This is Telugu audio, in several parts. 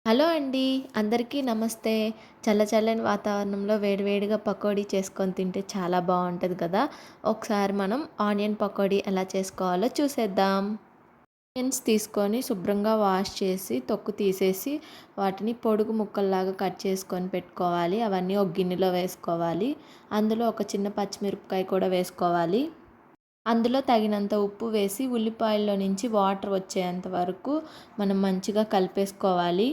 హలో అండి. అందరికీ నమస్తే. చల్లచల్లని వాతావరణంలో వేడివేడిగా పకోడీ చేసుకొని తింటే చాలా బావుంటది కదా! ఒకసారి మనం ఆనియన్ పకోడీ ఎలా చేసుకోవాలో చూసేద్దాం. ఆనియన్స్ తీసుకొని శుభ్రంగా వాష్ చేసి, తొక్కు తీసేసి, వాటిని పొడుగు ముక్కల్లాగా కట్ చేసుకొని పెట్టుకోవాలి. అవన్నీ ఒక గిన్నెలో వేసుకోవాలి. అందులో ఒక చిన్న పచ్చిమిరపకాయ కూడా వేసుకోవాలి. అందులో తగినంత ఉప్పు వేసి, ఉల్లిపాయల్లో నుంచి వాటర్ వచ్చేంత వరకు మనం మంచిగా కలిపేసుకోవాలి.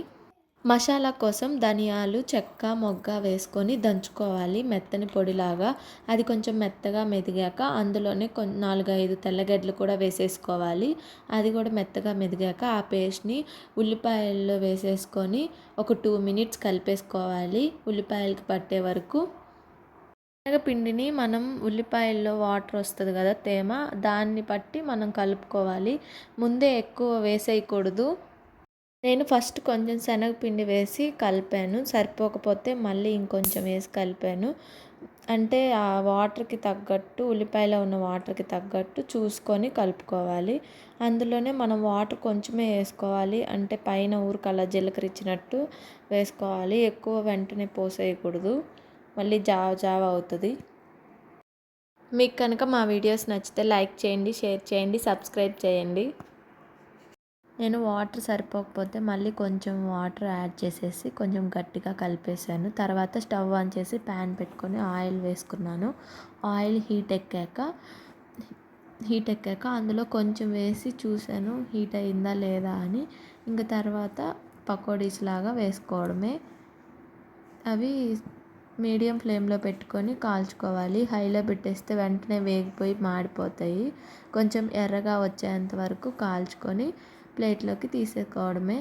మసాలా కోసం ధనియాలు, చెక్క, మొగ్గ వేసుకొని దంచుకోవాలి మెత్తని పొడిలాగా. అది కొంచెం మెత్తగా మెదిగాక అందులోనే 4, 5 తెల్లగడ్డలు కూడా వేసేసుకోవాలి. అది కూడా మెత్తగా మెదిగాక ఆ పేస్ట్‌ని ఉల్లిపాయల్లో వేసేసుకొని ఒక 2 మినిట్స్ కలిపేసుకోవాలి ఉల్లిపాయలకి పట్టే వరకు. శనగపిండిని మనం ఉల్లిపాయల్లో వాటర్ వస్తది కదా తేమ, దాన్ని బట్టి మనం కలుపుకోవాలి. ముందే ఎక్కువ వేసేయకూడదు. నేను ఫస్ట్ కొంచెం శనగపిండి వేసి కలిపాను. సరిపోకపోతే మళ్ళీ ఇంకొంచెం వేసి కలిపాను. అంటే ఆ వాటర్‌కి తగ్గట్టు ఉల్లిపాయలో ఉన్న వాటర్‌కి తగ్గట్టు చూసుకొని కలుపుకోవాలి. అందులోనే మనం వాటర్ కొంచెమే వేసుకోవాలి. అంటే పైన ఊరికే అలా జీలకరిచ్చినట్టు వేసుకోవాలి. ఎక్కువ వెంటనే పోసేయకూడదు. మళ్ళీ జావ జావ అవుతది. మీకు కనుక మా వీడియోస్ నచ్చితే లైక్ చేయండి, షేర్ చేయండి, సబ్స్క్రైబ్ చేయండి. నేను వాటర్ సరిపోకపోతే మళ్ళీ కొంచెం వాటర్ యాడ్ చేసేసి కొంచెం గట్టిగా కలిపేసాను. తర్వాత స్టవ్ ఆన్ చేసి ప్యాన్ పెట్టుకొని ఆయిల్ వేసుకున్నాను. ఆయిల్ హీట్ ఎక్కాక అందులో కొంచెం వేసి చూసాను హీట్ అయిందా లేదా అని. ఇంక తర్వాత పకోడీస్ లాగా వేసుకోవడమే. అవి మీడియం ఫ్లేమ్లో పెట్టుకొని కాల్చుకోవాలి. హైలో పెట్టేస్తే వెంటనే వేగిపోయి మాడిపోతాయి. కొంచెం ఎర్రగా వచ్చేంత వరకు కాల్చుకొని ప్లేట్లోకి తీసేసుకోవడమే.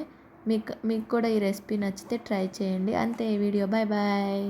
మీకు కూడా ఈ రెసిపీ నచ్చితే ట్రై చేయండి. అంతే ఈ వీడియో. Bye bye.